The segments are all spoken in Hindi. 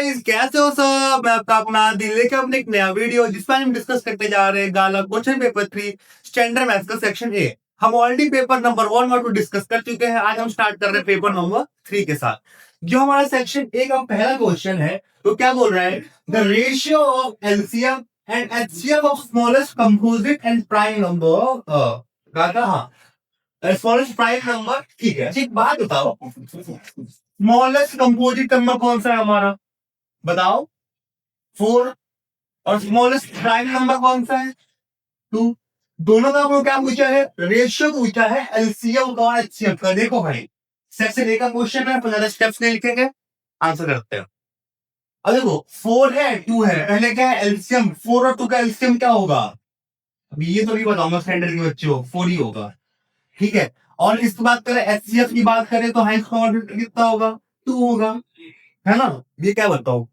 गाइस, कैसे हो सब। मैं आपका अपना दिल लेके अपने एक नया वीडियो जिसमें हम डिस्कस करते जा रहे हैं गाला क्वेश्चन पेपर 3 स्टैंडर्ड मैथ्स का सेक्शन ए। हम ऑलरेडी पेपर नंबर 1 और 2 डिस्कस कर चुके हैं। आज हम स्टार्ट कर रहे हैं पेपर नंबर 3 के साथ। जो हमारा सेक्शन ए का पहला क्वेश्चन है तो क्या बोल रहा है, the ratio of LCM and HCF of smallest composite and prime number. हाँ, स्मॉलेस्ट प्राइम नंबर। ठीक है, एक बात बताओ, स्मॉलेस्ट कंपोजिट नंबर कौन सा है हमारा, बताओ। 4। और स्मॉलेस्ट प्राइम नंबर कौन सा है, 2। दोनों का आपको क्या पूछा है, रेशियो पूछा है एलसीएम का और एचसीएफ का। देखो भाई, सेक्शन ए का क्वेश्चन है, 15 स्टेप्स नहीं लिखेंगे, आंसर करते हैं। अब देखो 4 है 2 है, पहले क्या है एलसीएम, 4 और 2 का एलसीएम क्या होगा, अभी ये तो नहीं बताऊंगा, स्टैंडर्ड के बच्चे हो, 4 ही होगा। ठीक है, और इस बात करें एचसीएफ की बात करें तो हाई स्कोर कितना होगा, 2 होगा, है ना। ये क्या बताओ,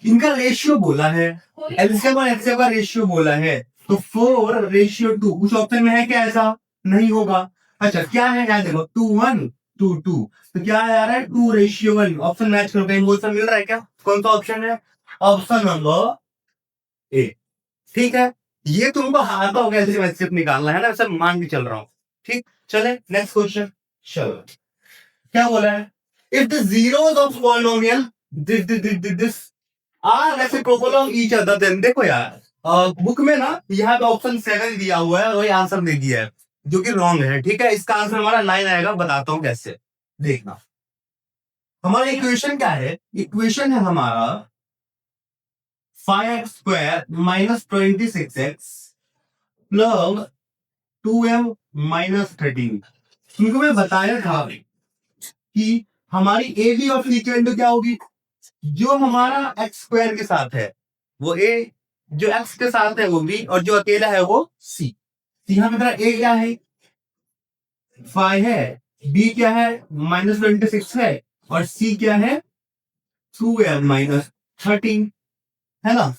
इनका रेशियो बोला है, एलसीएम और एचसीएफ का रेशियो बोला है, तो 4:2 कुछ ऑप्शन में है क्या, ऐसा नहीं होगा। अच्छा क्या है यार, देखो 2:1:2:2, तो क्या आ रहा है 2:1। ऑप्शन मैच करो, कहीं ऑप्शन मिल रहा है क्या, कौन सा ऑप्शन है, ऑप्शन नंबर ए। ठीक है, ये तुमको आता होगा ऐसे एचसीएफ निकालना है ना, ऐसा मान के चल रहा हूं। ठीक, चले नेक्स्ट क्वेश्चन। चलो क्या बोला है, if the zeros of polynomial this are reciprocal of each other, then देखो यार, बुक में ना यहाँ पे ऑप्शन 7 दिया हुआ है, वही आंसर दे दिया है जो कि रॉन्ग है। ठीक है, इसका आंसर हमारा 9 आएगा, बताता हूं कैसे, देखना। हमारा इक्वेशन क्या है, इक्वेशन है हमारा 5x² minus 26x plus 2m minus 13। तुमको मैं बताया था कि हमारी ए बी और सी की वैल्यू क्या होगी, जो हमारा x² के साथ है वो a, जो x के साथ है वो b, और जो अकेला है वो c। यहाँ पे मेरा a क्या है, 5 है, b क्या है -26 है, और c क्या है 2m माइनस 13, है ना।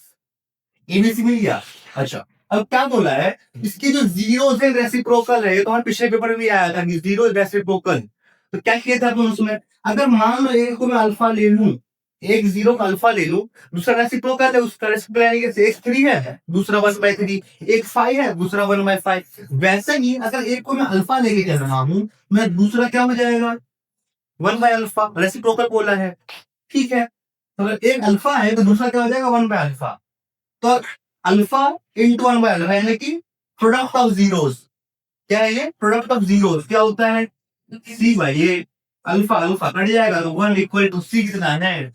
एबीसी मिल गया। अच्छा अब क्या बोला है, इसकी जो जीरो से रेसिप्रोकल है, ये तो हमारे पिछले पेपर में भी आया था कि जीरो रेसिप्रोकल। तो क्या किया था अपन उसमें, अगर मान लो एक को मैं अल्फा ले लूं, एक जीरो का अल्फा ले लूं, दूसरा रेसिप्रोकल है, उसका रेसिप्रोकल यानी कि एक 3 है, दूसरा 1/3, एक 5 है, दूसरा 1/5। वैसे ही अगर एक को मैं अल्फा लेके चल रहा हूं, मैं दूसरा क्या हो जाएगा 1/अल्फा, रेसिप्रोकल बोला है। ठीक है, तो अगर एक अल्फा है तो दूसरा क्या हो जाएगा 1/अल्फा। तो अल्फा इंटू 1/अल्फा यानी कि प्रोडक्ट ऑफ जीरोस, क्या है ये, प्रोडक्ट ऑफ जीरोस क्या होता है, सी भाई, ये अल्फा अल्फा कट जाएगा तो 1 इक्वल टू सी कितना है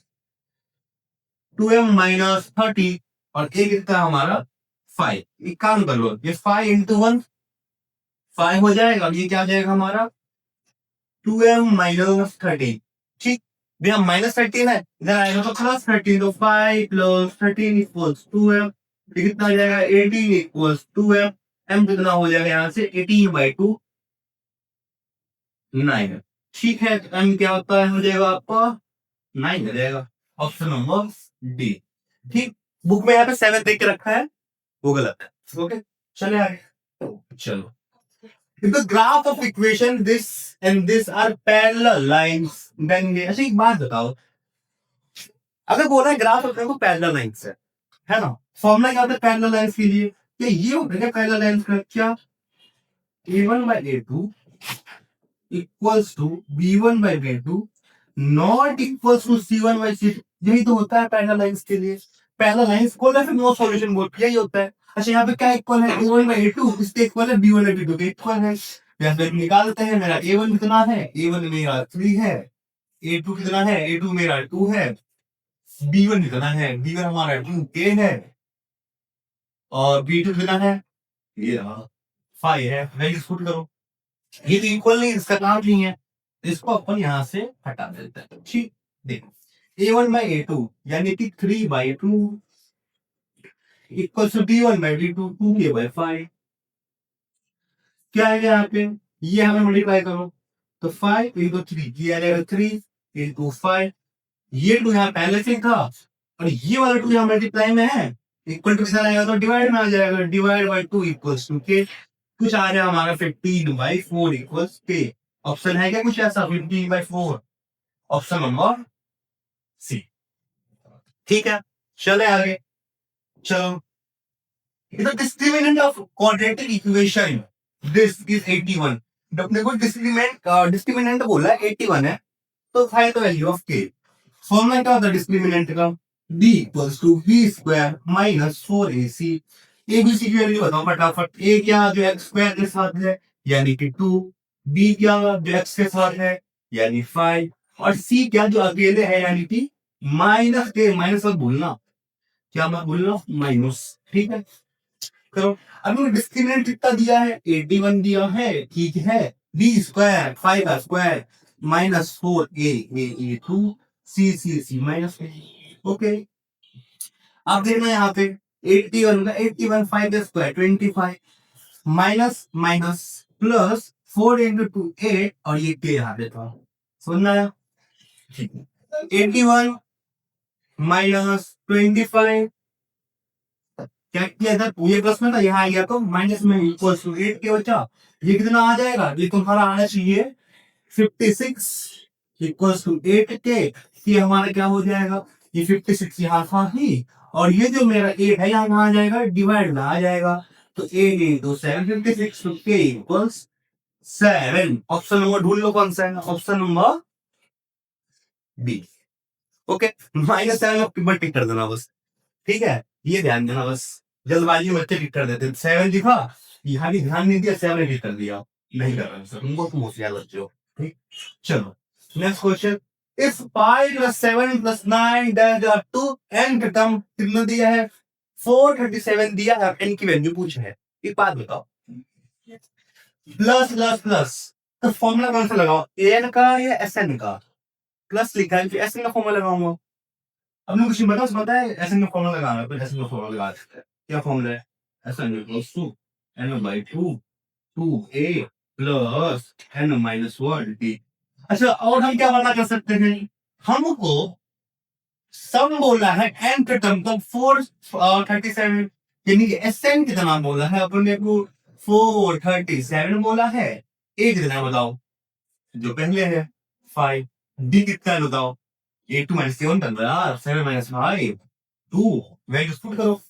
2m माइनस 30, और ए कितना हमारा 5। एक काम कर लो, ये 5 इंटू 1 5 हो जाएगा, और ये क्या हो जाएगा हमारा 2m माइनस 30। ठीक, भैया -13 है, इधर आएगा तो +13, तो 5 + 13 इक्वल्स 2m, ये कितना आ जाएगा 18 इक्वल्स 2m। m कितना हो जाएगा यहाँ से 18/2 9। ठीक है, तो m क्या होता है, हो जाएगा आपका 9 हो जाएगा, ऑप्शन नंबर डी। ठीक, बुक में यहाँ पे 7 देख के रखा है, वो गलत है। ओके, चले आगे। चलो, if the graph of equation this and this are parallel lines then ये, अच्छा एक बात बताओ, अगर बोला है ग्राफ अपने को पैरेलल लाइंस है ना, फॉर्मूला क्या होता है पैरेलल लाइंस के लिए, क्या ये होता है पैरेलल लाइंस का, क्या a1/a2 equals to b1/b2 not equals to c1/c2, यही तो होता है पैरेलल लाइंस के लिए। पैरेलल लाइंस को फिर नो सॉल्यूशन बोलते यही होता है। अच्छा यहाँ पे क्या इक्वल है, a1/a2 इसके इक्वल है b1/b2 के इक्वल है। जैसे निकालते हैं, मेरा a1 कितना है, a1 मेरा 3 है, a2 कितना है, a2 मेरा 2 है, b1 कितना है, b1 हमारा 2k है, और b2 कितना है, ये 5 है। वैल्यूज पुट करो, ये तो इक्वल नहीं, इसका काम नहीं है, इसको अपन यहां से हटा देते हैं। ठीक, देखो a1/a2 यानी कि 3/2 इक्वल टू b1/b2 2k/5। क्या है यहाँ पे, ये हमें मल्टीप्लाई करो, तो 5 इंटू 3 ये आ जाएगा 3 इंटू 5, ये 2 यहाँ पहले से था, और ये वाला 2 यहाँ मल्टीप्लाई में है, इक्वल टू कितना आएगा, तो डिवाइड में आ जाएगा, डिवाइड बाय 2 इक्वल्स टू के, कुछ आ रहा है हमारा 15/4 इक्वल्स के। ऑप्शन है क्या कुछ ऐसा 15/4, ऑप्शन नंबर सी। ठीक है, चले आगे। चलो, the discriminant of quadratic equation this is 81। जब देखो डिस्क्रिमिनेंट बोला है 81 है, तो find the value of k। Formula क्या होता है डिस्क्रिमिनेंट का? b equals to B square minus 4ac। A B C की वैल्यू बताओ फटाफट। a क्या जो x स्क्वायर के साथ है यानी कि 2, b क्या जो x के साथ है यानी 5, और c क्या जो अकेले है यानी कि माइनस के। माइनस मत भूलना, क्या मत भूलना, माइनस। ठीक है, करो। अभी डिस्क्रिमिनेंट कितना दिया है? 81 दिया है, ठीक है। B square 5 square minus 4 a 2 c माइनस। ओके, अब देखना यहाँ पे 81 का 81 5 square 25 minus minus plus 4 into 2 8 और ये के यहाँ देता हूँ। समझना आया? ठीक है, 81 माइनस 25 क्या किया था? ये प्लस में था, यहाँ आ गया तो माइनस में इक्वल टू 8 के बचा। ये कितना आ जाएगा? ये तुम्हारा आना चाहिए 56 इक्वल टू 8 के। ये हमारा क्या हो जाएगा? ये 56 यहाँ था ही, और ये जो मेरा 8 है यहाँ आ जाएगा, डिवाइड में आ जाएगा। तो 8 इंटू 7 56 तो के इक्वल्स 7। ऑप्शन नंबर ढूंढ लो कौन सा है, option number B. Okay, minus 7 tick कर देना बस। ठीक है, ये ध्यान देना बस, जल्दबाजी में बच्चे टिक कर देते। 7 दिखा, यहाँ भी ध्यान नहीं दिया, 7 टिक कर दिया। नहीं कर रहे सर, तुमको तुम होशियार बच्चे हो। ठीक, चलो next question. If pi plus 7 plus 9 that are two n का टर्म कितना दिया है? 437 दिया है, एन की वैल्यू पूछा है। एक बात बताओ, प्लस प्लस प्लस तो फॉर्मूला कौन सा लगाओ? एन का या एस एन का? प्लस लिखा है, एस एन का फॉर्मूला लगाऊंगा। अब कुछ पता है ऐसे में फॉर्मूला लगाना है, तो ऐसे में फॉर्मूला लगा सकते हैं। क्या फॉर्मूला है? ऐसा equals to n by 2 2a plus n minus 1d। अच्छा, और हम क्या वाला कर सकते हैं? हमको सम बोला है n के टर्म तो 437 यानी कि एसएन कितना बोला है अपने को? 437 बोला है। a कितना बताओ? जो पहले है 5। d कितना है बताओ? 8 माइनस 7 बन रहा है, 7 माइनस 5 2। वैल्यूज पुट करो,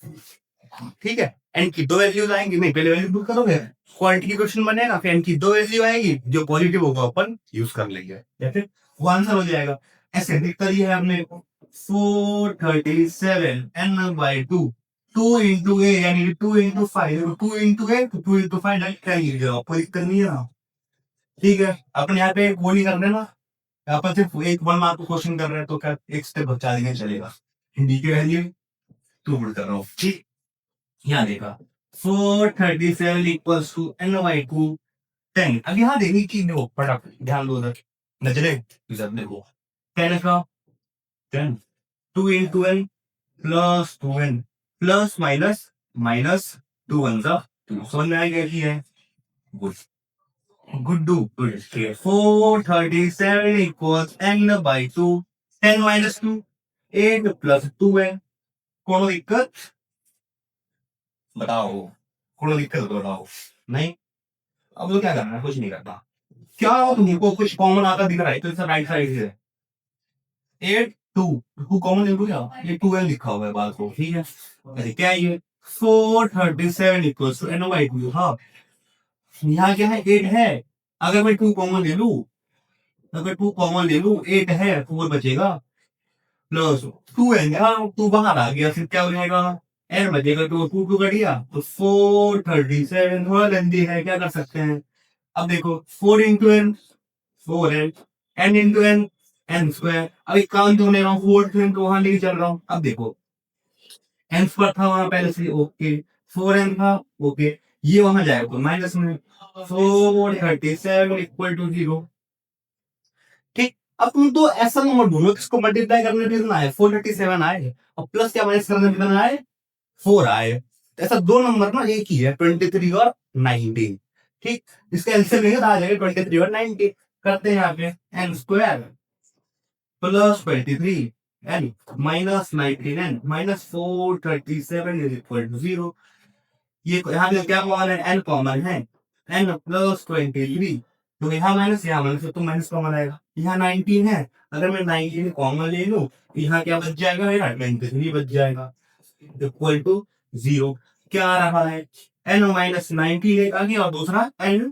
ठीक है। एन की दो वैल्यूज आएंगी, नहीं पहले वैल्यू पुट करोगे, क्वांटिटी क्वेश्चन बनेगा, फिर एन की दो वैल्यू आएगी, जो पॉजिटिव होगा अपन यूज कर लेंगे, या फिर वो आंसर हो जाएगा। ऐसे दिखता ही है हमने 437 n बाई 2 2 इंटू ए यानी 2 इंटू 5 2 इंटू ए 2 इंटू 5 डायरेक्ट क्या लिख जाओ, कोई दिक्कत नहीं है ना। ठीक है, अपन यहाँ पे वो नहीं कर रहे ना, यहाँ पर सिर्फ एक 1 मार्क क्वेश्चन कर रहे हैं, तो क्या एक स्टेप बचा देंगे चलेगा। हिंदी की वैल्यू टू पुट कर रहा हूँ, ठीक। यहाँ देखा 437 इक्वल्स टू n बाई 2 10। अब यहाँ देखिए कि देखो फटाफट ध्यान दो उधर, नजरे इधर देखो, 10 का 10 2 into n plus 2n plus minus minus 2 1 का 2। समझ में आएगा कि है? Good Guddu. 437 equals n by 2 10 minus 2 8 plus 2n। कोनो दिक्कत बताओ? कोनो दिक्कत तो बताओ। नहीं, अब तो क्या करना है? कुछ नहीं करना। क्या हो तुमको कुछ कॉमन आता दिख रहा है तो इसे राइट साइड से 8 2 टू कॉमन ले लो, क्या ये 2n लिखा हुआ है बात को, ठीक है। अरे क्या है ये 437 इक्वल्स टू n बाई 2। हाँ, यहाँ क्या है 8 है, अगर मैं 2 कॉमन ले लूं, अगर 2 कॉमन ले लूं 8 है 4 बचेगा प्लस 2n, यहाँ 2 बाहर आ गया, फिर क्या हो जाएगा n बचेगा, तो 2 2 कट गया तो 437। थोड़ा लेंदी है, क्या कर सकते हैं? अब देखो 4 इंटू एन 4 है, n into n n square. अब एक काम तो ले रहा हूँ 4 तो वहां लेके चल रहा हूँ। अब देखो एन स्क्वायर था वहां पहले से, ओके 4n था, ओके ये वहां जाएगा तो माइनस में 437 इक्वल टू 0। ठीक, अब तुम तो ऐसा नंबर ढूंढो किसको मल्टीप्लाई करने पे कितना है 437 आए, और प्लस क्या माइनस करने पे कितना आए 4 आए। ऐसा दो नंबर ना एक ही है 23 और 19। ठीक, इसका एलसीएम लेंगे तो आ जाएगा 23 और 19। करते हैं यहाँ पे n square plus 23 n minus 19 n minus 437 is equal to 0। ये यहाँ पे क्या कॉमन है? एन कॉमन है, एन प्लस 23 तो यहाँ माइनस तो माइनस कॉमन आएगा। यहाँ 19 है, अगर मैं 19 कॉमन ले लूं तो यहाँ क्या बच जाएगा मेरा 23 बच जाएगा, इक्वल टू 0। क्या आ रहा है, n माइनस 19 एक आ गया और दूसरा n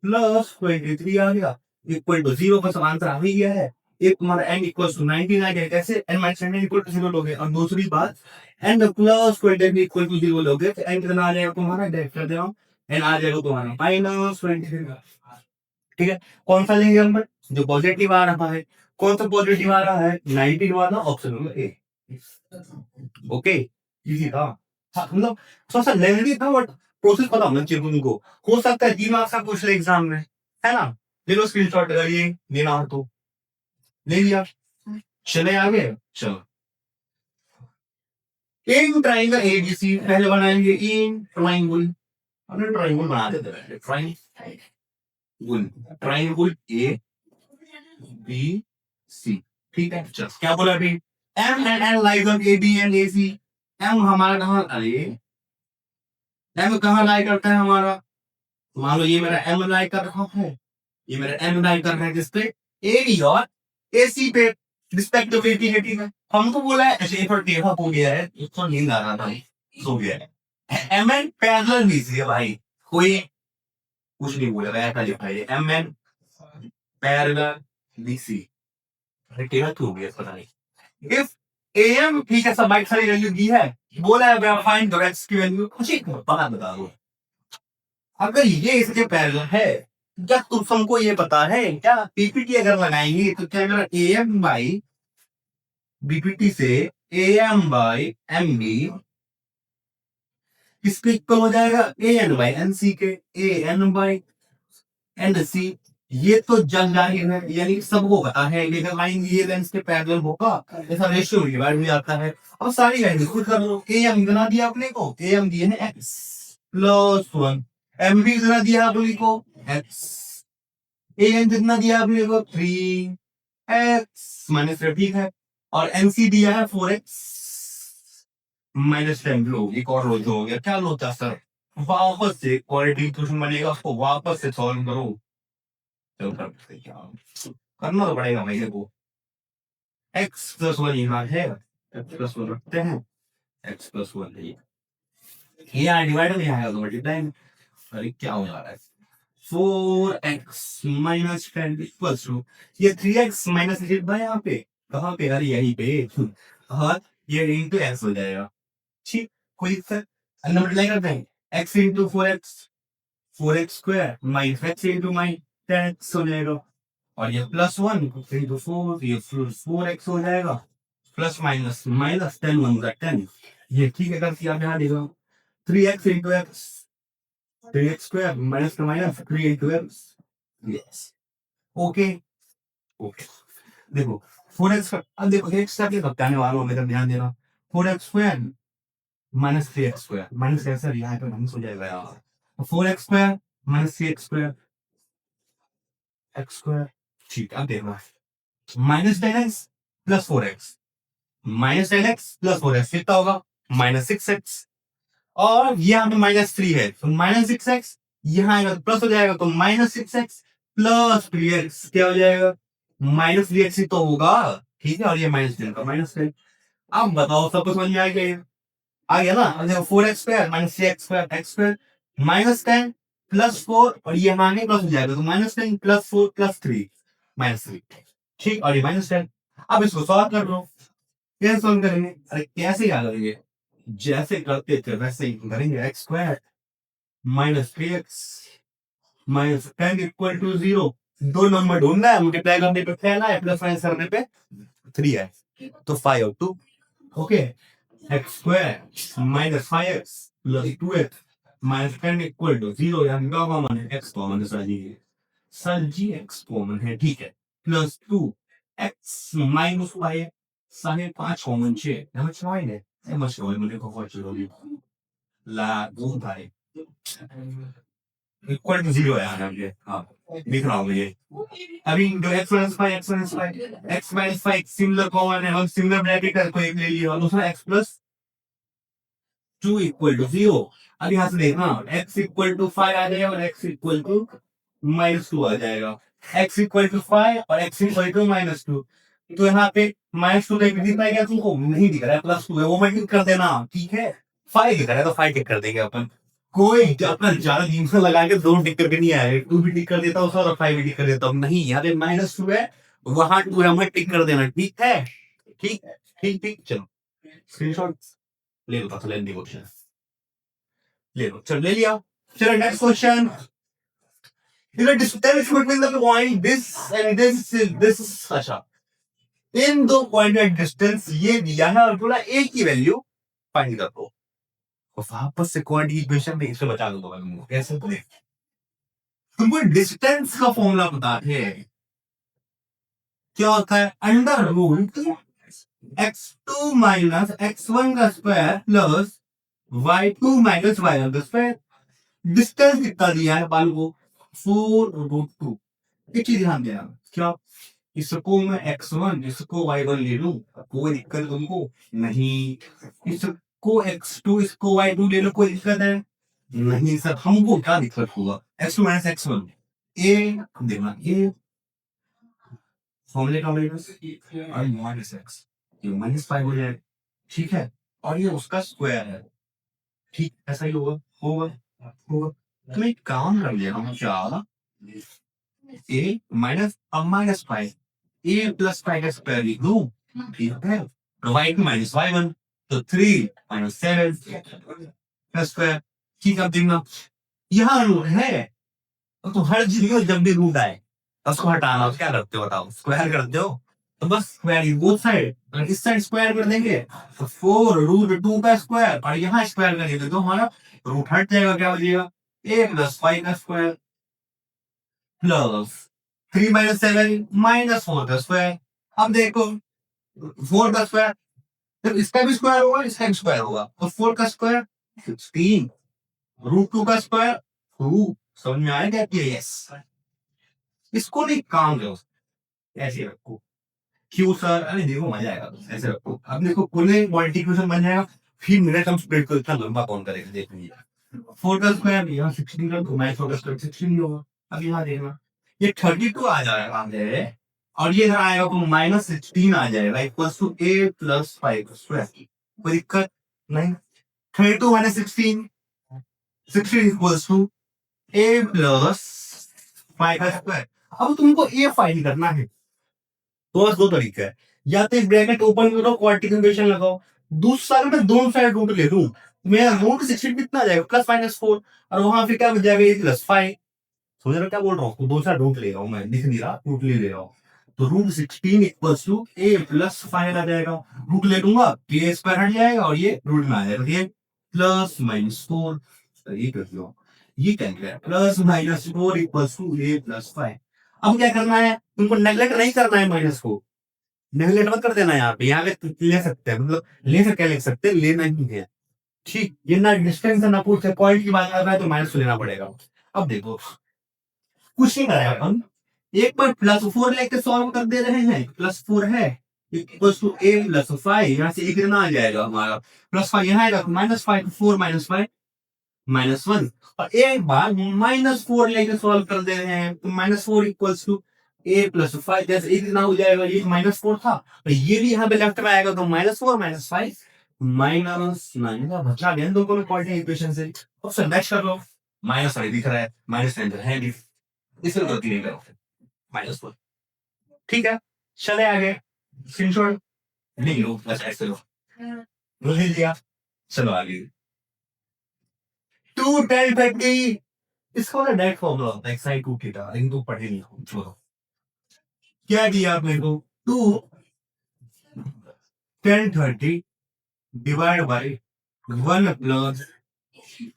प्लस 23 आ गया, इक्वल टू 0 का आंसर आ ही गया है। एक तुम्हारा n इक्वल टू 19 आ गया, कैसे n माइनस 19 इक्वल टू 0 लोगे, और दूसरी बात n प्लस 23 इक्वल टू 0 लोगे तो n कितना आ जाएगा तुम्हारा, देख कर दे रहा हूँ, n आ जाएगा तुम्हारा माइनस 23। ठीक है, कौन सा लेंगे हम, जो पॉजिटिव आ रहा है। कौन सा पॉजिटिव आ रहा है, 19 वाला, option number A. Okay, easy था। हाँ, मतलब थोड़ा सा लेंथी था बट प्रोसेस पता होना चाहिए तुमको। हो सकता है 3 मार्क्स का पूछ ले एग्जाम में, है ना। ले लो स्क्रीनशॉट, अगर ये लेना हो तो ले लिया। चले आगे, चलो। इन ट्राइंगल एबीसी पहले बनाएंगे इन ट्राइंगल, हमने ट्राइंगल बना देते हैं, triangle, triangle A B C. ठीक है, चलो क्या बोला अभी, M and N lies on A B and A C. M हमारा कहाँ, अरे एम कहाँ लाई करता है हमारा, मान लो ये मेरा एम लाई कर रहा है, ये मेरा एम लाई कर रहा है जिसपे, ए बी और ए सी पे रिस्पेक्टिवली है। ठीक है, हम तो बोला है ऐसे पर टेढ़ा हो गया है, इसको नींद आ रहा था, सो गया है। एम एन पैरेलल बीसी है भाई, कोई कुछ नहीं बोलेगा, ऐसा लिखा है एम एन पैरेलल बीसी। अरे टेढ़ा क्यों हो गया पता नहीं। इफ एम, ठीक है, सब बाइक सारी वैल्यू दी है, बोला है फाइंड द एक्स की वैल्यू, कुछ एक पता बता दो। अगर ये इसके पैरेलल है, क्या तुम सबको ये पता है क्या, पीपीटी अगर लगाएंगे तो क्या मेरा ए एम बाई बीपीटी से A M by M B किसके इक्वल हो जाएगा, A N by N C के, A N by N C. ये तो जल जाहिर है, यानी सबको पता है, लेकिन लाइन ये लेंस के पैरेलल होगा, ऐसा रेशियो डिवाइड भी आता है। अब सारी वैल्यू खुद कर लो, ए एम कितना दिया अपने को, ए एम दिए हैं एक्स प्लस 1, एम बी कितना दिया अपने को एक्स, ए एन कितना दिया अपने को 3 एक्स माइनस, ठीक है, और एनसी दिया है 4x माइनस 10। लो एक और लो जो हो गया, क्या लो था सर, वापस से क्वालिटी क्वेश्चन बनेगा, उसको वापस से सॉल्व करो। चलो करते हैं, क्या करना तो पड़ेगा भाई को। x प्लस 1 यहाँ है, x प्लस 1 रखते हैं, x प्लस 1 है ये यहाँ डिवाइड में आएगा तो मल्टीप्लाई में। अरे क्या हो जा रहा है, 4x माइनस 10 इक्वल्स टू, ये 3x माइनस लिखा है यहाँ पे, कहाँ पे, अरे यहीं पे, और ये इंटू एक्स हो जाएगा। ठीक, कोई सर मल्टीप्लाई करते हैं, x into 4x, 4x square minus x into minus 10x हो जाएगा, और ये प्लस 1 इंटू 4, ये 4x हो जाएगा, प्लस माइनस माइनस 10 1 10, ये ठीक है, कर दिया यहाँ देखो, 3x into x, 3x square minus का minus 3 into x, yes, okay okay. देखो 4x, अब देखो x का क्या बताने वाला हूँ, मेरा ध्यान देना, 4x square minus 3x square, minus कैसे यहाँ पे माइनस हो जाएगा यार, 4x square minus 3x square, x square, ठीक है। अब देखो minus 10x plus 4x, minus 10x plus 4x कितना होगा, माइनस 6x, और यहाँ पे माइनस 3 है तो माइनस 6x, यहाँ आएगा तो प्लस हो जाएगा, तो माइनस 6x प्लस 3x क्या हो जाएगा, माइनस 3x ही तो होगा, ठीक है, और ये माइनस 10 का माइनस 10। अब बताओ सबको समझ में आ गया, आ गया ना। अब देखो 4x square minus 3x square, x square minus 10 plus 4, और ये हमारे प्लस हो जाएगा, तो माइनस 10 प्लस 4 प्लस 3 माइनस 3, ठीक, और ये माइनस 10। अब इसको सॉल्व कर लो, कैसे सॉल्व करेंगे, अरे कैसे याद करेंगे, जैसे करते थे वैसे ही करेंगे, x square minus 3x minus 10 equal to 0, दो नंबर ढूंढना है, मल्टीप्लाई करने पे फैला है, प्लस माइनस करने पे 3 है, तो 5 और 2, okay, x square minus 5x plus 2x minus 10 equal to 0, यानी क्या कॉमन है, x कॉमन है सर जी x कॉमन है, ठीक है, प्लस 2x माइनस y साढ़े 5 कॉमन 6, समझ में है, समझ में मुझे को बहुत जरूरी ला दो भाई इक्वल टू 0 है यहाँ पे, हाँ लिख रहा हूँ ये। अभी जो x माइनस 5 सिमिलर कॉमन है, हम सिमिलर ब्रैकेट को एक ले लिया, और दूसरा x प्लस 2 इक्वल टू 0। अब यहाँ से देखना x इक्वल टू 5 आ जाएगा और x इक्वल टू -2 आ जाएगा। x इक्वल टू 5 और x इक्वल टू -2। तो यहाँ पे -2 दिख रहा है क्या तुमको? नहीं दिख रहा है, +2 है, वो मैं टिक कर देना, ठीक है। 5 दिख रहा है तो 5 टिक कर देंगे अपन। कोई अपना ज्यादा दिमाग लगा के 2 टिक करके नहीं आए, 2 भी टिक कर देता हूँ सर और 5 भी टिक कर देता हूँ। नहीं, यहाँ पे -2 है, वहां 2 है, हमें टिक कर देना, ठीक है। ठीक है, ठीक, चलो स्क्रीनशॉट ले लो, पता लेने क्वेश्चन ले लो, चलो ले लिया। चलो next question. The distance between the point this and this is अच्छा, इन दो पॉइंट का डिस्टेंस ये दिया है और बोला ए की वैल्यू फाइंड कर दो। तो वापस से क्वांटिटी इक्वेशन में इसे बचा दूंगा मैं तुमको। कैसे? तुमको डिस्टेंस का फॉर्मूला पता है क्या होता है? Under root x2 minus x1 का square plus y2 minus y1 का स्क्वायर। डिस्टेंस कितना दिया है बाल को? 4√2। एक चीज ध्यान देना, क्या इसको मैं x1 इसको y1 ले लूं, कोई दिक्कत तुमको नहीं। इसको x2 इसको y2 ले लो, कोई दिक्कत है नहीं सर। हमको क्या दिक्कत होगा? x2 माइनस x1 ए देना, ए फॉर्मूले का माइनस एक्स, ये -5 हो जाएगा, ठीक है। और ये उसका स्क्वायर है, ठीक, ऐसा ही होगा, होगा। तो एक काम कर लिया हम, क्या ए -5 ए प्लस 5 का स्क्वायर लिख दूं, ठीक है। y2 माइनस y1 तो 3 माइनस 7 का स्क्वायर, ठीक है। अब देखना यहाँ रूट है, तो हर चीज में जब भी रूट आए उसको हटाना, क्या करते हो बताओ? स्क्वायर करते हो। तो बस स्क्वायर बोथ साइड, इस साइड स्क्वायर कर देंगे तो 4√2 का स्क्वायर, और यहाँ स्क्वायर करेंगे तो हमारा रूट हट जाएगा, क्या बचेगा? a प्लस 5 का स्क्वायर प्लस 3 माइनस 7 माइनस 4 का स्क्वायर। अब देखो 4 का स्क्वायर, जब इसका भी स्क्वायर होगा इसका भी स्क्वायर होगा, तो 4 का स्क्वायर 16, √2 का स्क्वायर 2। समझ में आएगा कि यस? इसको नहीं काम करो, ऐसे रखो। क्यों सर? अरे देखो मजा आएगा, ऐसे रखो। अब देखो पूरे मल्टीप्लिकेशन बन जाएगा, फिर मेरा टर्म स्प्रेड को इतना लंबा कौन करेगा? देख लीजिए 4 का स्क्वायर यहाँ 16 का, तो मैं 4 का स्क्वायर 16 होगा। अब यहाँ देखना ये 32 आ जाएगा और ये इधर आएगा तो -16 आ जाएगा, इक्वल्स टू a प्लस 5 का स्क्वायर। कोई दिक्कत नहीं। 32 minus 16, 16 equals to a plus 5 का स्क्वायर। अब तुमको a फाइंड करना है, तो बस दो तरीका है, या तो ब्रैकेट ओपन करो, क्वांटिफिकेशन लगाओ। दूसरा अगर मैं दोनों साइड रूट ले लूं, मेरा रूट 16 कितना आ जाएगा? +-4, और वहां फिर क्या बच जाएगा? a plus 5। समझ रहे हो क्या बोल रहा हूँ? दो साइड रूट ले रहा हूँ, मैं लिख नहीं रहा, रूट ले रहा हूँ। तो √16 इक्वल्स टू a प्लस 5 आ जाएगा। रूट ले लूंगा तो ये स्क्वायर हट जाएगा और ये रूट में आ जाएगा, ये +-4, ये कर लो, ये क्या निकला? +-4 इक्वल्स टू a प्लस 5। अब क्या करना है तुमको? नेगलेक्ट नहीं करना है माइनस को, नेगलेक्ट मत कर देना। यहाँ पे ले सकते हैं, मतलब ले सकते, लिख सकते हैं, लेना ही है, ठीक। ये ना डिस्टेंस ना कुछ है, पॉइंट की बात कर रहा है तो माइनस लेना पड़ेगा। अब देखो कुछ नहीं कराया हम, एक बार +4 लेके सॉल्व कर दे रहे हैं, +4 है इक्वल्स टू a प्लस 5, यहाँ से एक ना आ जाएगा हमारा, +5 यहाँ आएगा, -5 4 माइनस 5 -1। और एक बार -4 लेके सॉल्व कर दे रहे हैं तो -4 इक्वल्स टू a प्लस 5, जैसे एक ना हो जाएगा, ये -4 था और ये भी यहाँ पे लेफ्ट में आएगा, तो -4 -5 -9 का बचा गया दोनों में क्वाड्रेटिक इक्वेशन से। ऑप्शन मैच कर लो, -5 दिख रहा है, -10 है भी, इसलिए गलती नहीं करो, -4, ठीक है। चले आगे, स्क्रीनशॉट नहीं लो, बस ऐसे लो, ले लिया। चलो आगे 2 10 30, इसका मतलब डायरेक्ट फॉर्मूला होता है साइन 2 थीटा, लेकिन तो पढ़े नहीं हो, छोड़ो। क्या दिया आपने को? 2 10 30 डिवाइड बाय 1 प्लस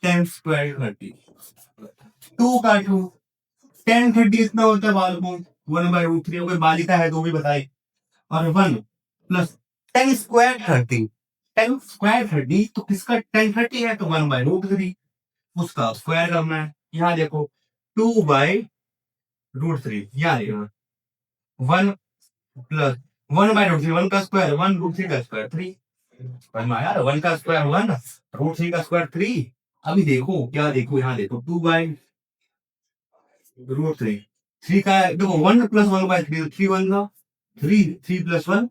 10 स्क्वायर 30, 2 का 2 10 30 इतना होता है बाल को 1/√3, अगर बालिका है तो भी बताए, और 1 प्लस 10 स्क्वायर 30, 10 स्क्वायर 30 तो किसका 10 30 है तो 1/√3, उसका स्क्वायर करना है। यहाँ देखो 2/√3, यहाँ देखो 1 प्लस 1/√3, 1 का स्क्वायर 1√3 का स्क्वायर 3, समझ में आया? 1 का स्क्वायर 1, √3 का स्क्वायर 3। अभी देखो क्या देखो, यहाँ देखो 2 रूट थ्री थ्री का देखो 1 + 1/3 3 1 का 3 3 + 1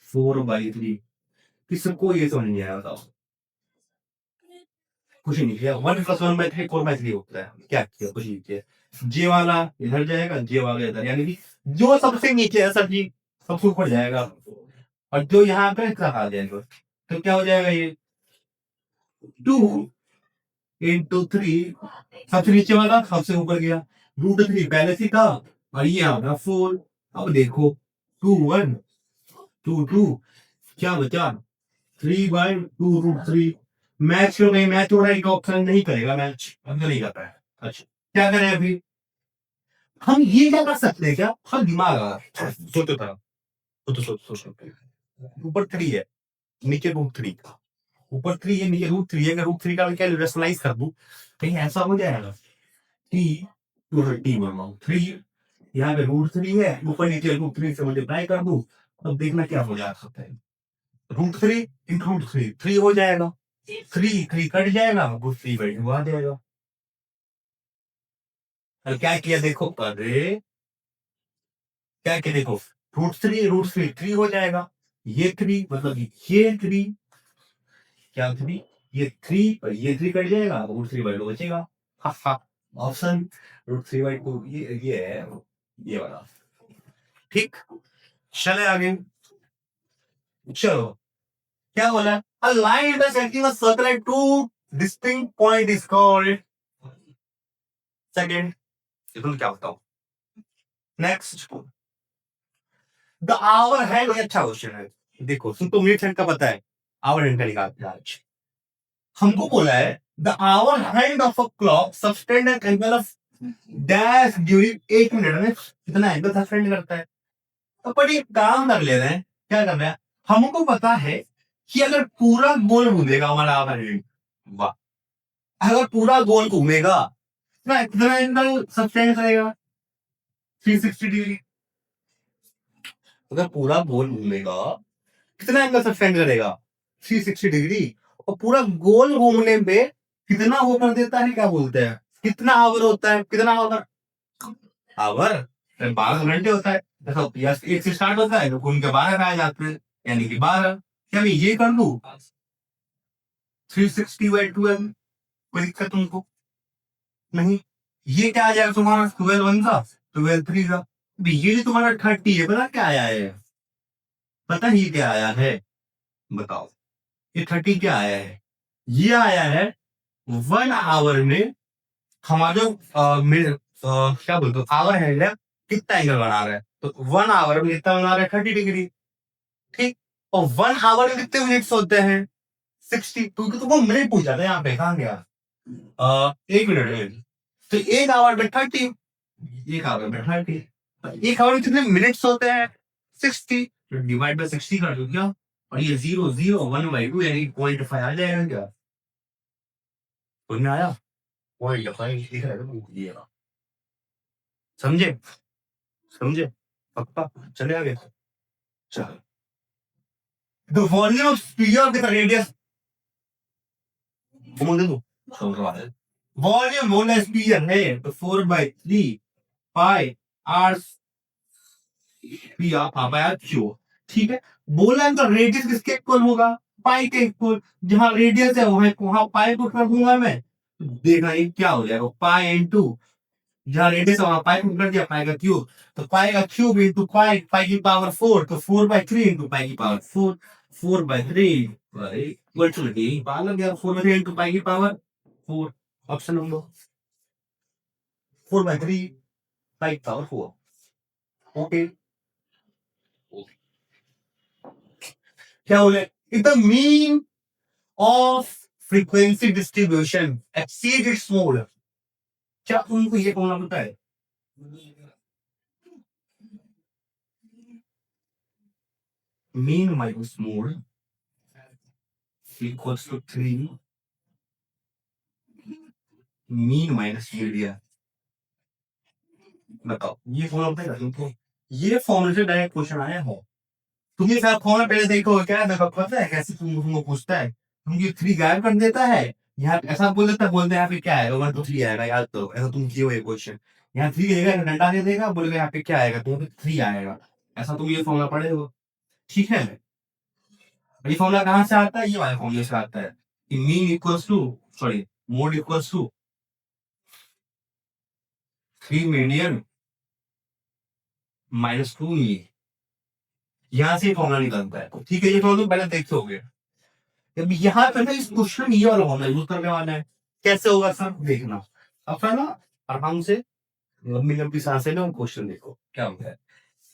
4/3 किसको ये समझ नहीं आया बताओ कुछ नहीं किया 1 + 1/3 4/3 होता है क्या किया कुछ नहीं किया जे वाला इधर जाएगा जे वाला इधर यानी कि जो सबसे नीचे है सब्जी सबसे ऊपर जाएगा और जो यहाँ पे इसका आ जाएगा तो क्या हो जाएगा ये 2 × 3 सबसे नीचे वाला सबसे ऊपर गया √3 पहले से था और ये आ गया 4 अब देखो 2 1 2 2 क्या बचा 3/2√3 मैच क्यों नहीं मैच हो रहा है ऑप्शन नहीं करेगा मैच अंदर नहीं करता है अच्छा क्या करें अभी हम ये क्या कर सकते हैं क्या हम दिमाग लगा सोचो था सोचो सोचो ऊपर 3 है नीचे √3 ऊपर 3 है नीचे √3 है अगर √3 का क्या रेशनलाइज कर दूं कहीं ऐसा हो जाएगा टी 3 यहाँ पे √3 है ऊपर नीचे √3 से मल्टीप्लाई कर दूं अब देखना क्या हो जा सकता है √3 × √3 3 हो जाएगा 3 कट जाएगा वो 3/2 आ जाएगा और क्या किया देखो अरे क्या किया देखो √3 3 हो जाएगा ये 3 मतलब ये 3 क्या 3 ये 3 और ये 3 कट जाएगा √3/2 बचेगा ऑप्शन √3/2 ये है ये वाला ठीक चले आगे चलो क्या बोला a line intersecting a circle at two distinct point is called second इसमें क्या बताओ नेक्स्ट द आवर हैंड अच्छा क्वेश्चन है देखो तुमको मिनट हैंड का पता है आवर हैंड का निकालते हैं आज हमको बोला है the hour hand of a clock subtend an angle of dash during 8 minute में कितना एंगल सब्सटेंड करता है तो पर एक काम कर ले रहे हैं क्या कर रहे हैं हमको पता है कि अगर पूरा गोल घूमेगा हमारा आवर हैंड वाह अगर पूरा गोल घूमेगा ना कितना एंगल सब्सटेंड करेगा 360 डिग्री अगर पूरा गोल घूमेगा कितना एंगल सब्सटेंड करेगा 360 डिग्री और पूरा गोल घूमने पे कितना वो कर देता है क्या बोलते हैं कितना आवर होता है कितना आवर आवर 12 घंटे होता है देखो यस 1 से स्टार्ट होता है तो घूम के 12 पे आ जाते हैं यानी कि 12 क्या मैं ये कर लूं 360/12 कोई दिक्कत तुमको नहीं ये क्या आ जाएगा तुम्हारा 12 1 का 12 3 का ये जो तुम्हारा 30 है पता क्या आया है पता ही क्या आया है बताओ ये 30 क्या आया है ये आया है 1 आवर में हमारा जो क्या बोलते हो आवर हैंड है कितना एंगल बना रहा है तो 1 आवर में कितना बना रहा है 30 डिग्री ठीक और 1 आवर में कितने मिनट्स होते हैं 60 क्योंकि तुमको मिनट पूछा था यहाँ पे कहाँ गया 1 मिनट में तो 1 आवर में 30 1 आवर में 30 1 आवर में कितने मिनट्स होते हैं 60 डिवाइड बाय 60 कर दो क्या और ये 0 0 1/2 यानी 0.5 आ जाएगा क्या समझ में आया 0.5 दिख रहा है ये समझे समझे पक्का चले आगे चलो the volume of sphere with a radius volume known as sphere है तो 4/3 pi r p r q ठीक है बोला तो रेडियस किसके इक्वल होगा पाई के इक्वल जहां रेडियस है वहां पाई को कर दूंगा मैं देखना ये क्या हो जाएगा पाई इनटू जहां रेडियस है वहां पाई को कर दिया पाई का क्यूब तो पाई का क्यूब इनटू पाई पाई की पावर 4 तो 4/3 इनटू पाई की power 4 4/3 equal to D power गया 4/3 इनटू पाई की पावर 4 ऑप्शन नंबर 4/3 पाई की पावर 4 ओके क्या बोले if the mean of frequency distribution exceed its mode क्या तुमको ये बोलना पता है mean minus mode equals to 3 mean minus media बताओ ये फॉर्मूला पता है तुमको ये फॉर्मूले से डायरेक्ट क्वेश्चन आया है तुम्हें साहब फॉर्मूला पहले देखो क्या देखो पता है कैसे तुमको पूछता है तुम ये 3 गायब कर देता है यहाँ ऐसा बोल देता है बोलते हैं यहाँ पे क्या है 1 2 3 आएगा याद करो ऐसा तुम किए हुए क्वेश्चन यहाँ 3 की जगह डंडा दे देगा, बोलेगा यहाँ पे क्या आएगा, तो यहाँ पे 3 आएगा। ऐसा तुम ये फॉर्मूला पढ़े हो, ठीक है। ये फॉर्मूला कहाँ से आता है, ये वाला फॉर्मूले से आता है कि mean equals to, sorry, mode equals to 3 median minus 2 mean. यहाँ से फॉर्मूला निकलता है, ठीक है। ये फॉर्मूला पहले देखते होगे। अब यहाँ पे ना इस क्वेश्चन में ये वाला फॉर्मूला यूज करने वाला है। कैसे होगा सर, देखना। अब ना आराम से लंबी लंबी सांसें लो, क्वेश्चन देखो क्या होता है।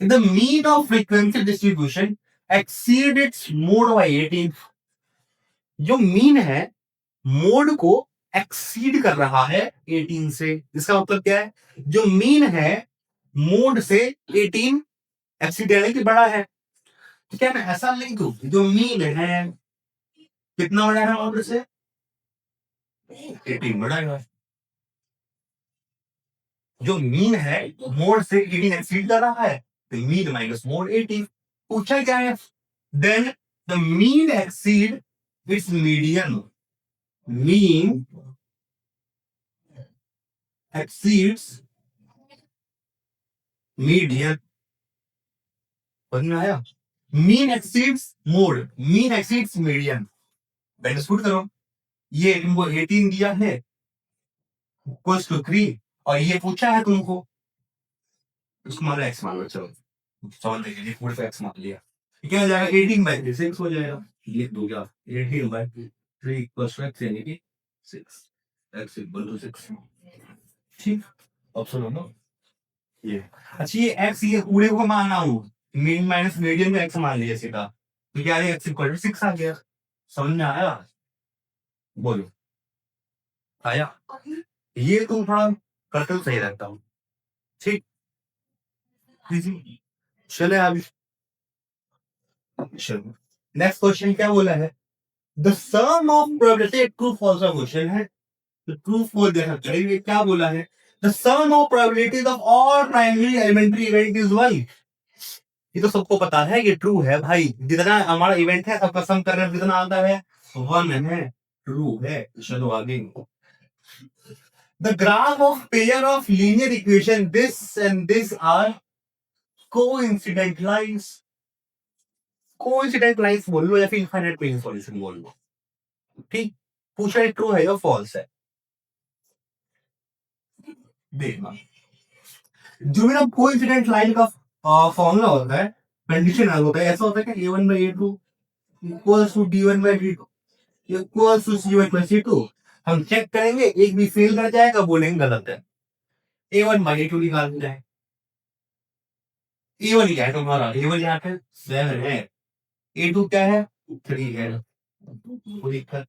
The mean of frequency distribution exceed its mode bye 18। जो मीन है मोड को एक्सीड कर रहा है 18 से। इसका मतलब क्या है, जो मीन है मोड से 18 एक्सीड यानी कि बड़ा है। तो क्या मैं ऐसा लिख दूं, जो मीन है कितना बड़ा है मोड से, 18 बड़ा है। जो मीन है मोड से 18 एक्सीड कर रहा है, तो मीन माइनस मोड 18। पूछा क्या है, then the mean exceed its median. Mean exceeds median. समझ में आया, mean exceeds mode, mean exceeds median. पहले स्कूट करो, ये तुमको 18 दिया है इक्वल्स टू 3, और ये पूछा है तुमको, इसको मान लो एक्स मान लो, चलो सॉल्व देखिए, पूरे पे एक्स मान लिया, क्या हो जाएगा 18 बाई 3 6 हो जाएगा। लिख दो क्या, 18 बाई 3 इक्वल्स टू एक्स यानी कि 6, एक्स इक्वल टू 6, ठीक। ऑप्शन हो ना ये। अच्छा ये एक्स, ये पूरे को मानना हूँ, मीन माइनस मीडियन में एक्स मान लिया सीधा, तो क्या एक्स इक्वल टू 6 आ गया। समझ में आया, बोलो आया। ये तुम थोड़ा करते तो सही रहता हूँ, ठीक। चले अभी, चलो नेक्स्ट क्वेश्चन क्या बोला है, the sum of probability, true false का क्वेश्चन है, तो ट्रू फॉल्स देखा करेंगे। क्या बोला है, the sum of probabilities of all primary elementary event is 1। ये तो सबको पता है, ये ट्रू है भाई, जितना हमारा इवेंट है सबका सम करने में कितना आता है, 1 है, ट्रू है। चलो आगे, the graph of pair of linear equation this and this are coincident lines. Coincident lines बोल लो या फिर इनफाइनाइट पेयर सॉल्यूशन बोल लो, ठीक। पूछा है ट्रू है या फॉल्स है, देखना। जो मेरा कोइंसिडेंट लाइन का फॉर्मूला होता है, कंडीशन होता है, ऐसा होता है कि a1 by a2 equals to d1 by d2 equals to c1 by c2। हम चेक करेंगे, एक भी फेल कर जाएगा, बोलेंगे गलत है। a1 by a2 निकाल जाए, a1 क्या है तुम्हारा, a1 यहाँ पे 7 है, a2 क्या है 3 है, कोई दिक्कत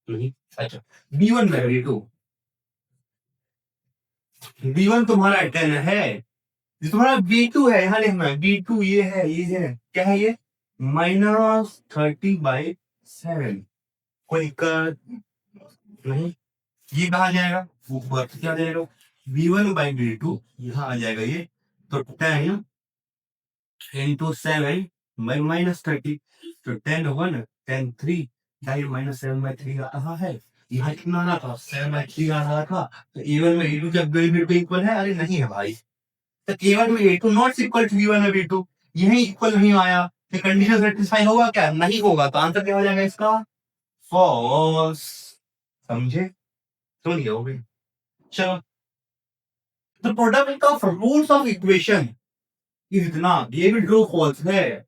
नहीं। अच्छा b1 by d2, b1 तुम्हारा 10 है, जो तुम्हारा b2 है, यहाँ लिखना b2 ये है क्या है, ये -30/7, कोई दिक्कत नहीं। ये कहा जाएगा ऊपर, क्या जाएगा b1 by b2, यहाँ आ जाएगा ये, तो 10 into 7 by -30, तो 10 1 10 3 -7/3 आ रहा है। यहाँ कितना आ रहा था, 7/3 आ रहा था, तो a1 में a2 जब इक्वल है, अरे नहीं है भाई, तो a1 में a2 not equal to b1 में b2, यही इक्वल नहीं आया, तो कंडीशन सेटिस्फाई होगा क्या, नहीं होगा, तो आंसर क्या हो जाएगा इसका, फॉल्स। समझे, समझ गया हो गई। चलो, the product of roots of equation is इतना, ये भी ट्रू फॉल्स है।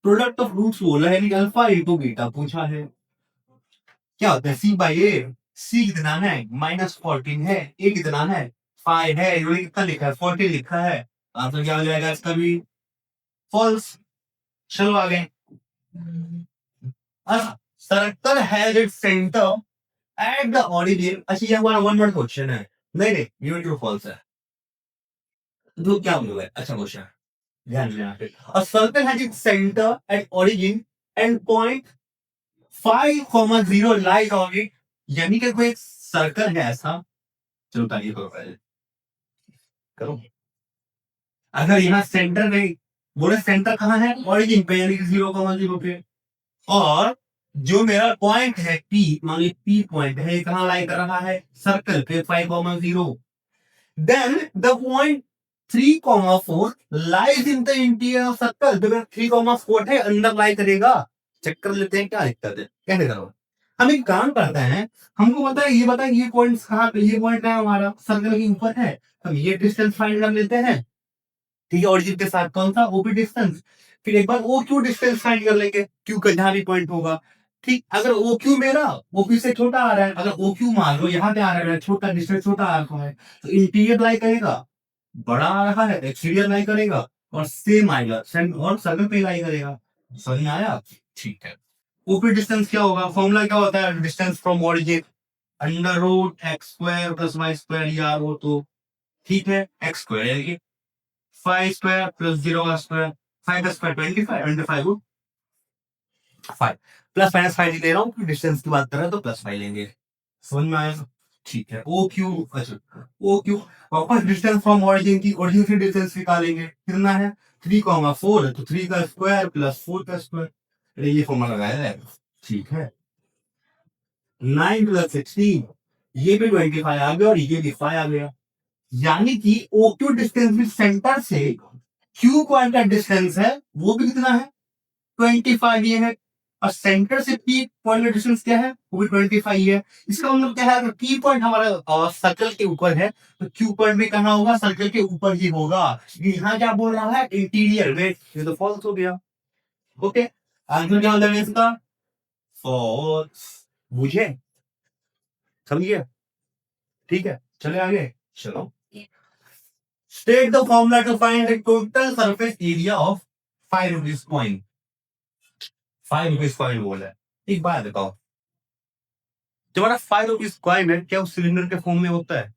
प्रोडक्ट ऑफ रूट्स बोला है, अल्फा इंटू बीटा पूछा है, क्या होता है सी बाई ए, सी कितना है -14 है, ए कितना है 5 है, इन्होंने कितना लिखा है 14 लिखा है, आंसर क्या हो जाएगा इसका भी फॉल्स। चलो आगे, circle has its centre at the origin. अच्छा ये हमारा वन वर्ड क्वेश्चन है, नहीं ये ट्रू फॉल्स है, तो क्या बोल रहा है, अच्छा क्वेश्चन ध्यान देना। A circle has its center at origin and point 5,0 lies on it, यानी कि कोई एक सर्कल है ऐसा, चलो तालिए करो पहले, करो। अगर यहाँ सेंटर नहीं बोले, सेंटर कहाँ है ओरिजिन पे, यानी कि 0,0 पे, और जो मेरा पॉइंट है P, मान लीजिए P पॉइंट है, कहाँ लाई कर रहा है सर्कल पे 5,0, then the point 3,4 lies in the interior of circle. तो 3,4 है अंदर लाई करेगा, चेक कर लेते हैं क्या दिक्कत है, कैसे करो। हम एक काम करते हैं, हमको पता है ये पॉइंट्स कहाँ पे, ये पॉइंट है हमारा सर्कल के ऊपर है, हम ये डिस्टेंस फाइंड कर लेते हैं, ठीक है, ऑरिजिन के साथ कौन सा ओपी डिस्टेंस, फिर एक बार ओ क्यू डिस्टेंस फाइंड कर लेंगे, क्यू का जहां भी पॉइंट होगा, ठीक। अगर ओ क्यू मेरा ओपी से छोटा आ रहा है, अगर ओ क्यू मान लो यहाँ पे आ रहा है, छोटा डिस्टेंस छोटा आ रहा है, तो इंटीरियर लाई करेगा, बड़ा आ रहा है एक्सटीरियर लाई करेगा, और सेम आएगा और सर्कल पे लाई करेगा। समझ में आया, ठीक है। ओपी डिस्टेंस क्या होगा, फॉर्मूला क्या होता है, distance from origin under root x square plus y square, यार वो तो ठीक है, एक्स स्क्वायर है ये, 5 स्क्वायर प्लस 0 का स्क्वायर, 5 का स्क्वायर 25, अंडर 5 को 5 प्लस माइनस 5 ले रहा हूँ, डिस्टेंस की बात कर रहे हैं तो प्लस 5 लेंगे। समझ में आया, ठीक है। ओ क्यू, अच्छा ओ क्यू वापस डिस्टेंस फ्रॉम ऑरिजिन की, ऑरिजिन से डिस्टेंस निकालेंगे, कितना है 3,4 है, तो 3 का स्क्वायर प्लस 4 का स्क्वायर, अरे ये फॉर्मूला लगाया है, ठीक है। 9 प्लस 16, ये भी 25 आ गया और ये भी 5 आ गया, यानी कि ओ क्यू डिस्टेंस भी सेंटर से क्यू पॉइंट का डिस्टेंस है, वो भी कितना है 25 ये है, और सेंटर से पी पॉइंट का डिस्टेंस क्या है, वो भी 25 है। इसका मतलब क्या है, अगर पी पॉइंट हमारा सर्कल के ऊपर है, तो क्यू पॉइंट भी कहाँ होगा, सर्कल के ऊपर ही होगा। यहाँ क्या बोल रहा है, इंटीरियर में, ये तो फॉल्स हो गया। ओके, आंसर क्या होगा इसका, फॉल्स। बुझे, समझिए, ठीक है, चले आगे, चलो। State the formula to find the total surface area of 5 rupees coin. 5 rupees coin बोला है। एक बात बताओ, तुम्हारा 5 रुपीज कॉइन है, क्या उस सिलेंडर के फॉर्म में होता है,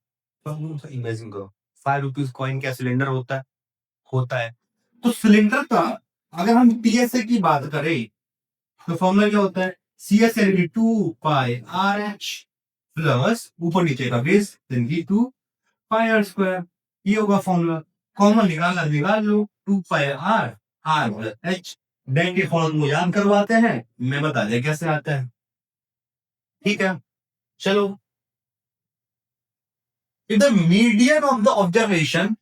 तो इमेजिन करो 5 रुपीज कॉइन क्या सिलेंडर होता है, होता है। तो सिलेंडर का अगर हम पीएसए की बात करें, तो फॉर्मूला क्या होता है, C S L 2πRH plus ऊपर नीचे का बेस 2πr², ये होगा फॉर्मूला। कॉमन निकाल लो, 2πr डेन के फॉर्मूला याद करवाते हैं, मैं बता दिया कैसे आता है, ठीक है। चलो, if the median of the observation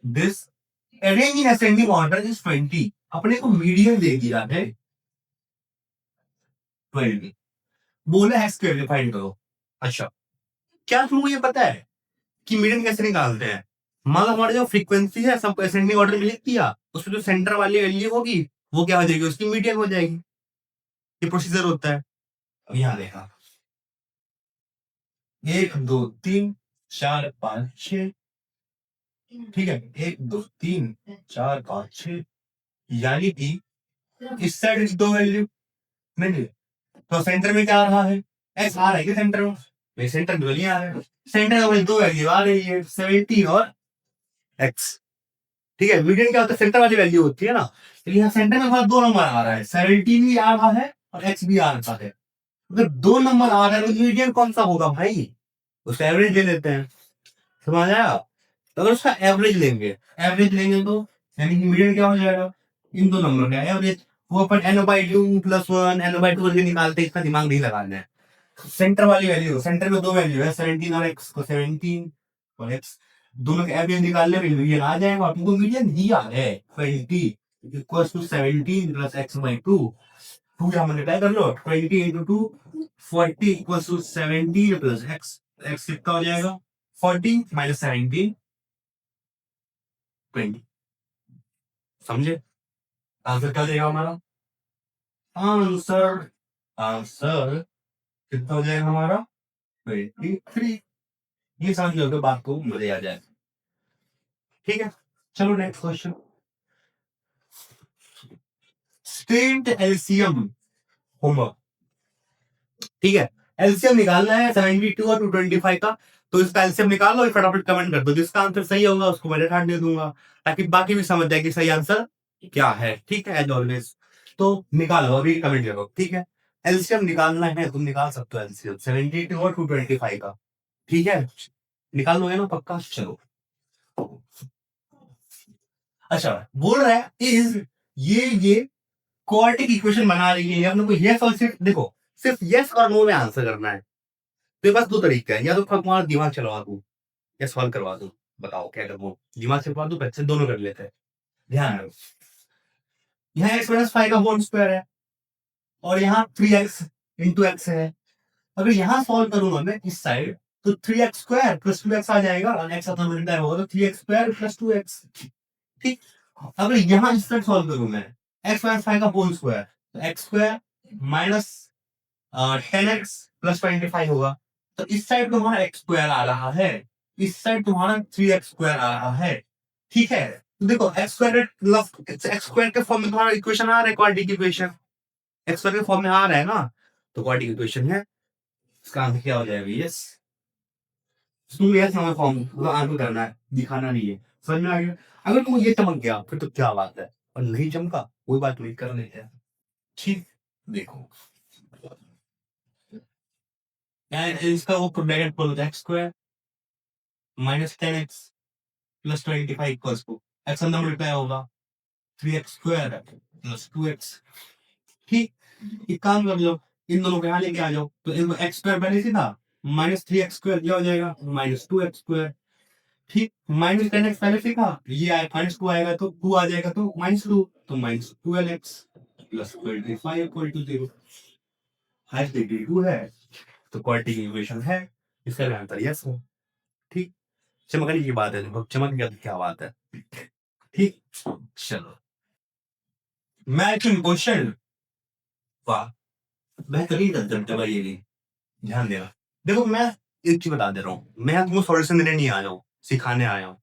this arrange in ascending order is 20, अपने को मीडियन दे दिया है 20, बोला है स्क्वायर फाइंड करो। अच्छा, क्या तुमको ये पता है कि मीडियन कैसे निकालते हैं, मान लो हमारा जो फ्रीक्वेंसी है सब असेंडिंग ऑर्डर में लिख दिया, उसमें जो सेंटर वाली वैल्यू होगी वो क्या हो जाएगी, उसकी मीडियन हो जाएगी, ये प्रोसीजर होता है। अब यहाँ देखा 1 2 3 4 5 6, ठीक है, 1 2 3 4 5 6, यानी कि इस साइड की दो वैल्यू नहीं, तो सेंटर में क्या आ रहा है, एक्स आ रहा है कि सेंटर में, सेंटर में नहीं आ रहा है, सेंटर में दो वैल्यू आ रही है 17 और एक्स, ठीक है। मीडियन क्या होता है, सेंटर वाली वैल्यू होती है ना, तो यहाँ सेंटर में हमारा दो नंबर आ रहा है, 17 भी आ रहा है और एक्स भी आ रहा है। अगर दो नंबर आ रहा है तो मीडियन कौन सा होगा भाई, उसका एवरेज ले लेते हैं, समझ आया। तो अगर उसका एवरेज लेंगे तो यानी कि मीडियन क्या हो जाएगा, इन दो नंबर का एवरेज, वो अपन n/2 + 1 n/2 करके निकालते, इसका दिमाग नहीं लगाना है। सेंटर वाली वैल्यू, सेंटर में दो वैल्यू है 17 और एक्स, को 17 और एक्स दोनों के एवरेज निकालने में मीडियन आ जाएगा, आपको मीडियन दिया है 20 इक्वल्स टू 17 + x/2, 2 यहां मल्टीप्लाई कर लो, 20 × 2 40 इक्वल्स टू 17 + x, x कितना हो जाएगा 40 - 17 20, समझे। आंसर क्या देगा हमारा, आंसर आंसर कितना हो जाएगा हमारा 23। ये समझ लो तो बात को मजे आ जाए, ठीक है। चलो next question, state LCM homework, ठीक है। एलसीएम निकालना है 72 और 225 का, तो इसका एलसीएम निकालो और फटाफट कमेंट कर दो, जिसका आंसर सही होगा उसको मैं रेड दे दूंगा, ताकि बाकी भी समझ जाए कि सही आंसर क्या है, ठीक है, एज ऑलवेज। तो निकालो अभी, कमेंट करो, ठीक है। एलसीएम निकालना है, तुम निकाल सकते हो एलसीएम 72 और 225 का, ठीक है, निकाल लोगे ना पक्का, चलो। अच्छा, बोल रहा है इज ये क्वाड्रेटिक इक्वेशन बना रही है, अपने को यस और सिर्फ यस और नो में आंसर करना है। तो बस दो तरीका है, या तो तुम्हारा दिमाग चलवा दूं या सॉल्व करवा दूं, बताओ क्या करूं, दिमाग से बात बच्चे दोनों कर लेते हैं। ध्यान रखो, यहाँ एक्स माइनस फाइव का होल स्क्वायर है और यहाँ 3x इंटू एक्स है। अगर यहाँ सॉल्व करूंगा मैं इस साइड तो 3x स्क्वायर प्लस 2x आ जाएगा और x अपना मल्टीप्लाई होगा तो 3x स्क्वायर प्लस 2x। ठीक, अगर यहाँ इस साइड सॉल्व करूं मैं x माइनस फाइव का होल स्क्वायर तो x square minus 10x plus 25 होगा। तो इस साइड तुम्हारा x स्क्वायर आ रहा है, इस साइड तुम्हारा 3x स्क्वायर आ रहा है। ठीक है, तो देखो x square plus x square के फॉर्म में तुम्हारा इक्वेशन आ रहा है, क्वाड्रेटिक इक्वेशन x स्क्वायर के फॉर्म में आ रहा है ना, तो क्वाड्रेटिक इक्वेशन है, इसका आंसर क्या हो जाएगा, यस। यस हमें फॉर्म मतलब आंसर करना है, दिखाना नहीं है। समझ में आ गया? अगर तुम ये चमक गया फिर तो क्या बात है, और नहीं चमका कोई बात नहीं, कर लेते हैं। ठीक, देखो इसका वो ब्रैकेट खोलो, x square minus 10x plus 25 equals to x अंदर मल्टीप्लाई होगा 3x स्क्वायर प्लस 2x। ठीक, एक काम कर लो, इन दोनों को यहाँ लेके आ जाओ, तो इनको x स्क्वायर पहले से था, माइनस 3x स्क्वायर क्या हो जाएगा, माइनस 2x स्क्वायर। ठीक, माइनस 10x पहले से था, ये आया माइनस 2 आएगा तो 2 आ जाएगा तो माइनस 2, तो minus 12x plus 25 equal to 0। Highest degree 2 है तो क्वाड्रेटिक इक्वेशन है, इसका आंसर यस है। ठीक, चमकने की बात है, देखो चमक गया तो क्या बात है। ठीक, चलो मैथ क्वेश्चन, वाह बेहतरीन कंसेप्ट है भाई ये भी, ध्यान देना। देखो मैं एक चीज बता दे रहा हूँ, मैं तुमको सॉल्यूशन देने नहीं आया हूँ, सिखाने आया हूँ।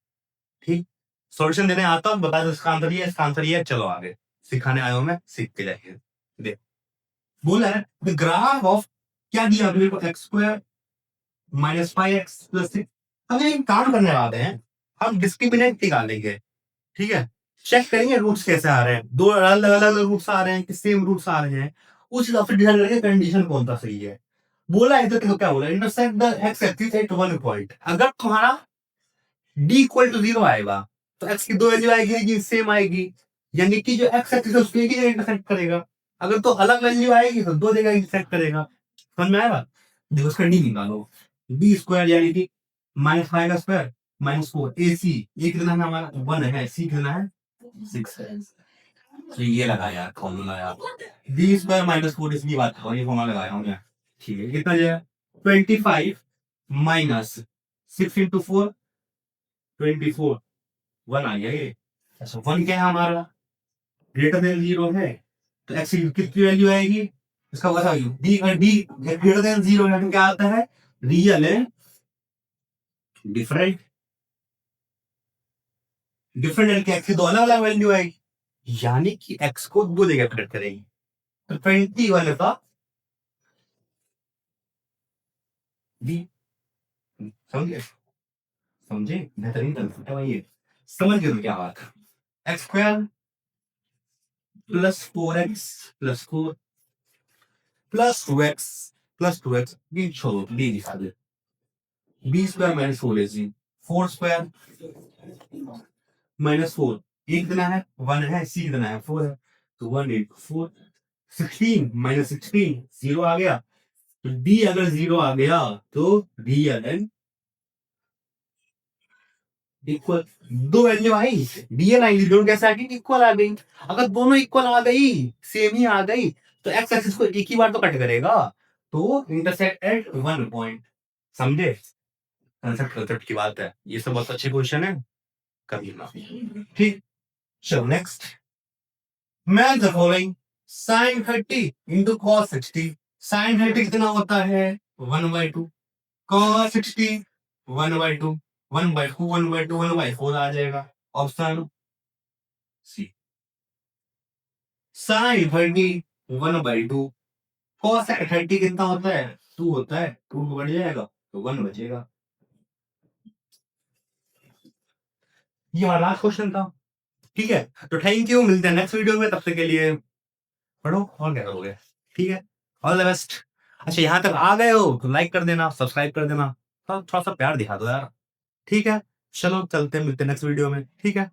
ठीक, सॉल्यूशन देने आता हूँ, बता दो इसका आंसर ये है, इसका आंसर ये है, चलो आगे। सिखाने आया हूँ मैं, सीख के जाइए। देख बोला है द ग्राफ ऑफ, क्या दिया मेरे को, x square minus 5x plus 6। अब एक काम करने वाले हैं, हम डिस्क्रिमिनेंट निकालेंगे। ठीक है, चेक करेंगे रूट्स कैसे आ रहे हैं, दो अलग अलग रूट्स आ रहे हैं कि सेम रूट्स आ रहे हैं, उस हिसाब से डिसाइड करेंगे कंडीशन कौन सा सही है। बोला है तो क्या बोला, intersect the x axis at one point. अगर तुम्हारा डी इक्वल टू 0 आएगा तो एक्स की दो वैल्यू आएगी सेम आएगी, यानी कि जो एक्स एक्सिस है उसको एक ही जगह इंटरसेक्ट करेगा। अगर तो अलग वैल्यू आएगी तो दो जगह इंटरसेक्ट करेगा। समझ में आएगा? देखो उसका डी निकालो, बी स्क्वायर यानी कि माइनस 5 का स्क्वायर माइनस 4 ए सी, ये कितना है हमारा 1 है, सी कितना है 6 है। तो ये लगा यार फॉर्मूला यार, बी स्क्वायर माइनस 4 इसकी बात करो, ये फॉर्मूला लगाया हूं मैं। ठीक है, कितना जाएगा 25 माइनस 6 इंटू 4 24, 1 आ गया ये। अच्छा 1 क्या है हमारा, ग्रेटर देन 0 है तो एक्स की कितनी वैल्यू आएगी, इसका बता डी डी ग्रेटर देन 0 है तो क्या आता है, रियल है डिफरेंट, डिफरेंट यानी कि एक्स की दो अलग अलग वैल्यू आएगी, यानी कि एक्स को दो जगह प्रिंट करेगी। तो 20 वाले का डी, समझे, समझे बेहतरीन कंसेप्ट है भाई ये, समझ गए तो क्या बात है। X square plus 4x plus 4 plus 2x B छोड़ो, डी दिखा दे, B square minus 4ac 4 square minus 4, A कितना है 1 है, सी कितना है 4 है, तो 1 इंटू 4 16 माइनस 16 0 आ गया, तो डी अगर 0 आ गया तो रियल एंड इक्वल। दो वैल्यू आई, डीएल आई, दोनों कैसे आ गई, इक्वल आ गई। अगर दोनों इक्वल आ गई, सेम ही आ गई, तो एक्स एक्सिस को एक ही बार तो कट करेगा, तो इंटरसेक्ट एट वन पॉइंट। समझे, कंसेप्ट कंसेप्ट की बात है, ये सब बहुत अच्छे क्वेश्चन है, कभी ना। ठीक, चलो next, math the following, sin 30 into cos 60। sin 30 कितना होता है 1/2, cos 60 1/2, 1/2 1/2 1/4 आ जाएगा, ऑप्शन सी। sin 30 1/2, cos 30 कितना होता है 2 होता है, 2 बढ़ जाएगा तो 1 बचेगा। ये हमारा लास्ट क्वेश्चन था। ठीक है, तो थैंक यू, मिलते हैं नेक्स्ट वीडियो में, तब तक के लिए पढ़ो और क्या करोगे। ठीक है, ऑल द बेस्ट। अच्छा यहाँ तक आ गए हो तो लाइक कर देना, सब्सक्राइब कर देना, थोड़ा सा प्यार दिखा दो यार। ठीक है, चलो चलते हैं, मिलते हैं नेक्स्ट वीडियो में। ठीक है।